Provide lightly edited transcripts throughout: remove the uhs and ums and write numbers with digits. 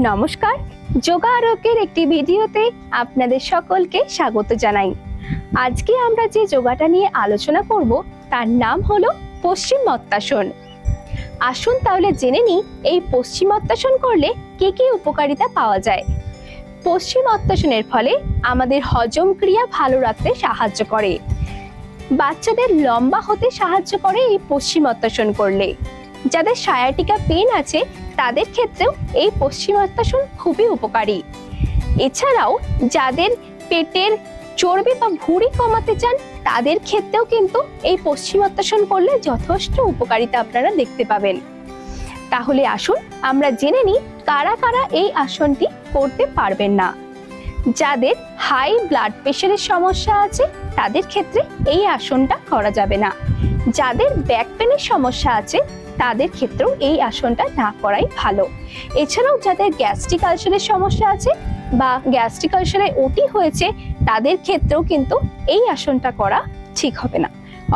নমস্কার, যোগা আরোগ্যের একটি ভিডিওতে আপনাদের সকলকে স্বাগত জানাই। আজকে আমরা যে যোগাটা নিয়ে আলোচনা করব তার নাম হলো পশ্চিমোত্তাসন। আসুন তাহলে জেনে নিই এই পশ্চিমোত্তাসন করলে কি কি উপকারিতা পাওয়া যায়। পশ্চিমোত্তাসনের ফলে আমাদের হজম ক্রিয়া ভালো রাখতে সাহায্য করে। বাচ্চাদের লম্বা হতে সাহায্য করে এই পশ্চিমোত্তাসন করলে। যাদের সায়াটিকা পেন আছে তাদের ক্ষেত্রেও এই পশ্চিমোত্তাসন খুবই উপকারী। এছাড়াও যাদের পেটের চর্বি বা ভুঁড়ি কমাতে চান তাদের ক্ষেত্রেও কিন্তু এই পশ্চিমোত্তাসন করলে যথেষ্ট উপকারিতা আপনারা দেখতে পাবেন। তাহলে আসুন আমরা জেনে নিই কারা কারা এই আসনটি করতে পারবেন না। যাদের হাই ব্লাড প্রেশারের সমস্যা আছে তাদের ক্ষেত্রে এই আসনটা করা যাবে না। যাদের ব্যাক পেনের সমস্যা আছে তাদের ক্ষেত্রেও এই আসনটা না করাই ভালো। এছাড়াও যাদের গ্যাস্ট্রিক আলসারের সমস্যা আছে বা গ্যাস্ট্রিক আলসারে ওটি হয়েছে তাদের ক্ষেত্রেও কিন্তু এই আসনটা করা ঠিক হবে না।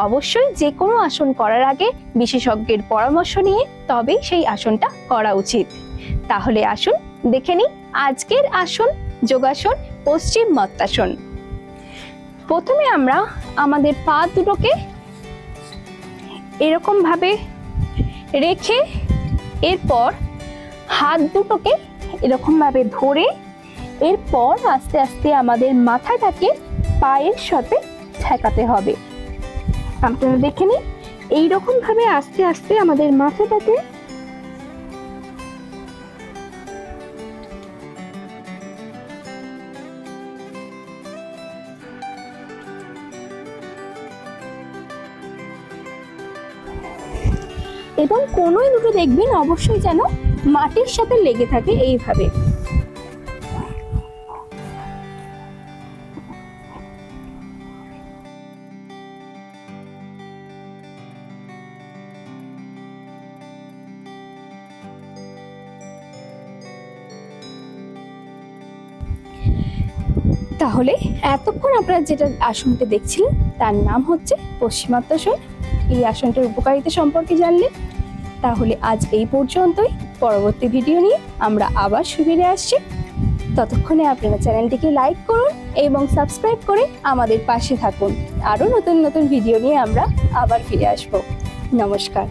অবশ্যই যে কোনো আসন করার আগে বিশেষজ্ঞের পরামর্শ নিয়ে তবেই সেই আসনটা করা উচিত। তাহলে আসুন দেখে নিই আজকের আসন, যোগাসন পশ্চিমোত্তাসন। প্রথমে আমরা আমাদের পা দুটোকে এরকম ভাবে রেখে এরপর হাত দুটোকে এরকম ভাবে ধরে এরপর আস্তে আস্তে আমাদের মাথাটাকে পায়ের সাথে ঠেকাতে হবে। আপনারা দেখে নিন এইরকম ভাবে আস্তে আস্তে আমাদের মাথাটাকে এবং কোনোই দুটো দেখবেন অবশ্যই যেন মাটির সাথে লেগে থাকে এইভাবে। তাহলে এতক্ষণ আপনারা যেটা আসনটা দেখছিলেন তার নাম হচ্ছে পশ্চিমোত্তাসন। এই আসনটার উপকারিতা সম্পর্কে জানলেন। তাহলে আজ এই পর্যন্তই। পরবর্তী ভিডিও নিয়ে আমরা আবার ফিরে আসছি। ততক্ষণে আপনারা চ্যানেলটিকে লাইক করুন এবং সাবস্ক্রাইব করে আমাদের পাশে থাকুন। আরও নতুন নতুন ভিডিও নিয়ে আমরা আবার ফিরে আসব। নমস্কার।